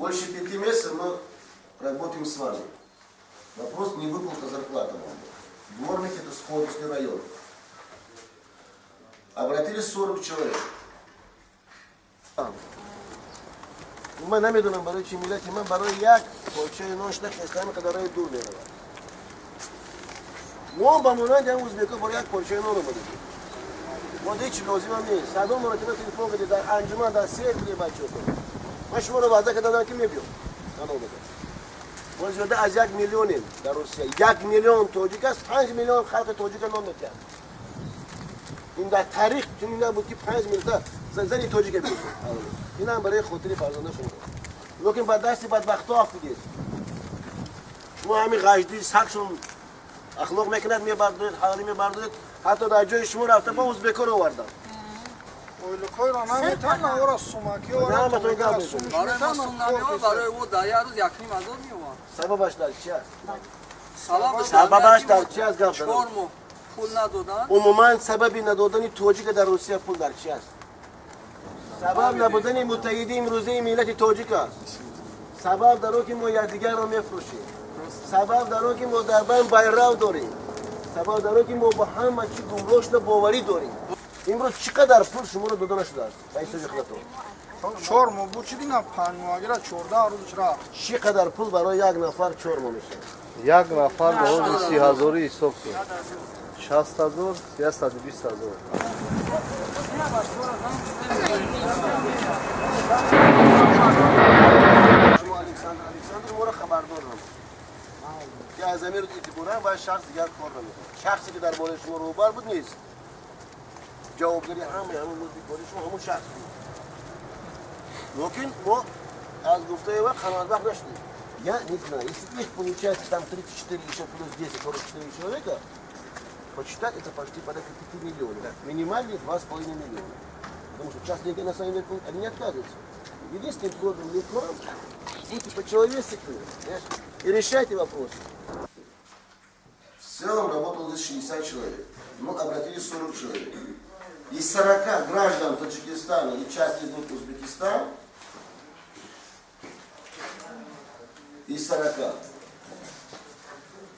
Больше 5 месяцев мы работаем с вами. Вопрос не выплата зарплаты. Дворник это Сходовский район. Обратились 40 человек. Мы намедуем барой чемилять, мы барой як, получаю ночных местами, когда рай дулерова. Мы бамуна дям узбеков барой як получаю нору барой. Вот эти лозимам не. Садом на телефон где да анджума да сет где бачото. Машмура вада когда на кем бьют. Вот сюда азяк миллионы до России. Як миллион тоджикас, 5 миллион халка тоджика номер. Инда тарих тунина бути 5 миллион زنی توجیه کنید. این هم برای خاطر فرزندان شما. لیکن بعد دستی بدبختا آفیدید. شما همین غجدی سخشون اخلاق میکند میبردید، حالی میبردید. حتی در جای شما رفته با ازبکا رو آوردن. اویلکای را نمیتونن اورا سوماکی اورا برای برای او دایا روز یکی مزاد میومد. سببش در چی است؟ سببش در چی است گفت؟ چهارمو پول ندادن. عموما سببی ندادن توجیه در روسیه پول در چی است؟ سبب نبودن متحدی امروزی ملت تاجیک است. سبب در اون که ما یکدیگر را میفروشیم. سبب در اون که ما در بین بیراه داریم. سبب در اون که ما با همه چی گمراشت باوری داریم. امروز چقدر پول شما رو داده نشده است؟ پیسه خودتون. 4 ماه بودینا 5 ماه اگر 14 روز چرا؟ چقدر پول برای یک نفر 4 ماه میشه؟ یک نفر به حدود 30,000 حساب کن. 60,000 یا 120,000. الکساندر ما را خبردار نمود که از امیر اعتبارا باید شخص دیگر کار نمیکنه. شخصی که در بالای شما روبر بود نیست. جوابداری همون بالای شما همون شخص بود. لیکن ما از گفته وقت خانوادبخت نشدیم. Я не знаю, если их получается там 34 еще плюс 10, 44 человека, посчитать это почти порядка 5 миллионов. Минимальный 2,5 миллиона. Потому что частные деньги на самом деле они не отказываются. Единственным вкладом не вклад, будьте по-человечески и решайте вопросы. В целом работало здесь 60 человек. Мы обратились 40 человек. Из 40 граждан Таджикистана и часть из них Узбекистана, из 40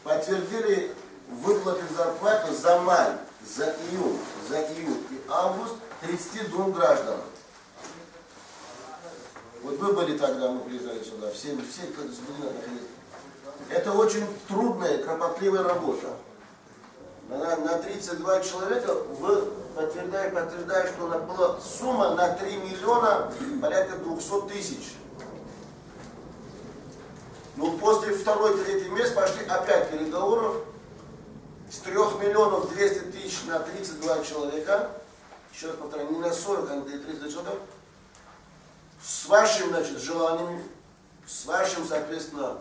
подтвердили выплаты зарплаты за май, за июнь и август 32 граждан. Вот вы были тогда, мы приезжали сюда, все как находились. Это очень трудная, кропотливая работа. На 32 человека вы подтверждаете, что была сумма на 3 миллиона порядка 200 тысяч. Но после второй-третий месяц пошли опять переговоров с 3 миллионов 200 тысяч на 32 человека. Еще раз повторяю, не на 40, а на 32 человека. С вашим, значит, желанием, с вашим, соответственно,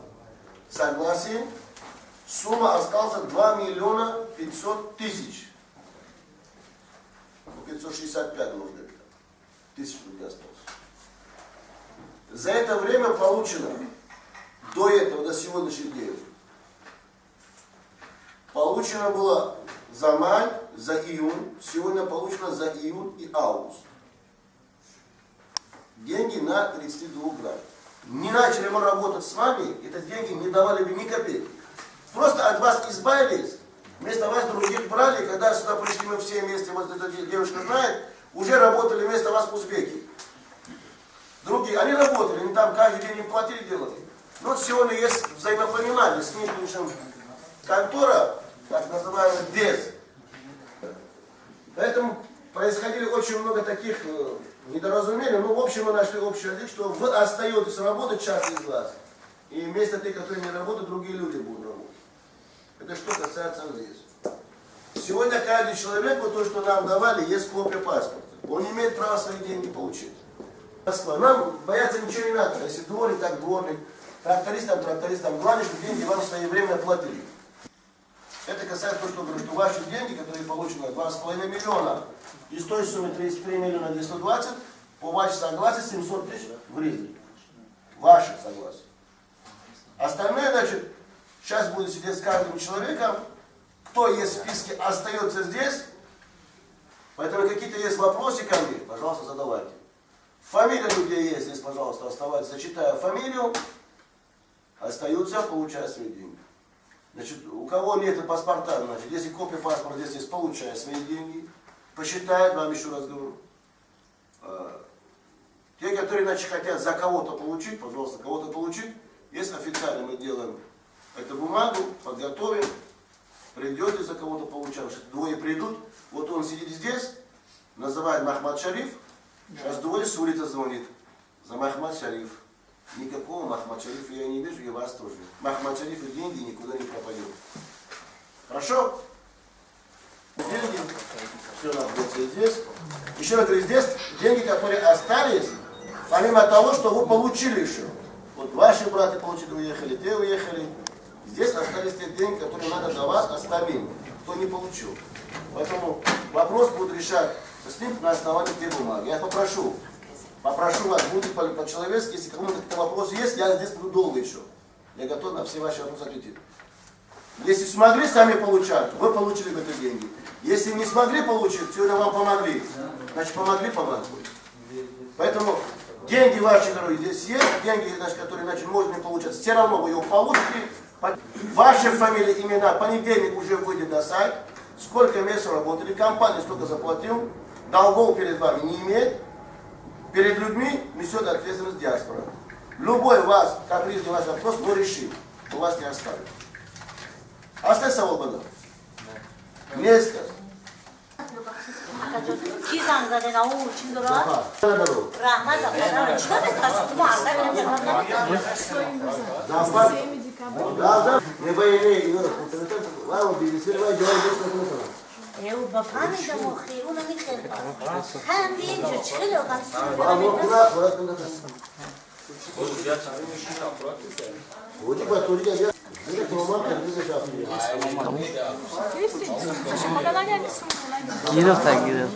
согласием, сумма осталась 2 миллиона 500 тысяч. 565, может быть, тысяч рублей осталось. За это время получено, до этого, до сегодняшних дней, получено было за май, за июнь, сегодня получено за июнь и август. Деньги на 32 граждан. Не начали мы работать с вами, это деньги не давали бы ни копейки. Просто от вас избавились, вместо вас других брали, когда сюда пришли мы все вместе, вот эта девушка знает, уже работали вместо вас узбеки. Другие, они работали, они там каждый день им платили, делали. Но сегодня есть взаимопонимание с ним, контора, так называемая ДЕС. Поэтому происходили очень много таких недоразумений, но в общем мы нашли общий язык, что вы остаетесь работать, часть из вас, и вместо тех, которые не работают, другие люди будут работать. Это что касается здесь. Сегодня каждый человек, вот то, что нам давали, есть копия паспорта. Он имеет право свои деньги получить. Нам бояться ничего не надо. Если дворник, так дворник, трактористам, главное, чтобы деньги вам своевременно платили. Это касается того, что говорит, что ваши деньги, которые получены 2,5 миллиона, из той суммы 33 миллиона 220, по вашей согласии 700 тысяч в Ризли. Ваше согласие. Остальное, значит, сейчас буду сидеть с каждым человеком, кто есть в списке, остается здесь. Поэтому какие-то есть вопросы ко мне, пожалуйста, задавайте. Фамилия людей есть, здесь, пожалуйста, оставайтесь. Зачитаю фамилию, остаются, получают свои деньги. Значит, у кого нет паспорта, значит, если копия паспорта здесь есть, получает свои деньги. Посчитает, вам еще раз говорю. Те, которые, значит, хотят за кого-то получить, пожалуйста, кого-то получить, если официально мы делаем эту бумагу, подготовим, придете за кого-то получать. Двое придут, вот он сидит здесь, называет Махмад Шариф, сейчас двое с улицы звонит за Махмад Шариф. Никакого Махмад Шарифа я не вижу, и вас тоже. Махмад Шариф и деньги никуда не пропадет. Хорошо? Деньги, все находится здесь. Еще раз говорю, здесь деньги, которые остались, помимо того, что вы получили еще. Вот ваши братья получили, уехали, те уехали. Здесь остались те деньги, которые надо давать остальным, кто не получил. Поэтому вопрос будет решать с ним на основании те бумаги. Я попрошу вас, будет по-человечески, если кому-то какой-то вопрос есть, я здесь буду долго еще. Я готов на все ваши вопросы ответить. Если смогли сами получать, вы получили эти деньги. Если не смогли получить, сегодня вам помогли. Значит, помогли. Поэтому деньги ваши, дорогие, здесь есть, деньги, значит, которые, значит, можно не получать, все равно вы его получите. Ваши фамилии, имена, понедельник уже выйдет на сайт, сколько месяцев работали, компания столько заплатил, долгов перед вами не имеет, перед людьми несет ответственность диаспора. Любой вас, капризный ваш вопрос, мы решим, у вас не оставим. Остается свобода. Несколько. Чизан заде на улице дорога. Рахмат, что ты Да, не военные, ладно, бизнесировать, делать Eu bafani da morrer, uma me tempa. Handy, eu tiro eu canso. Gir tak girer.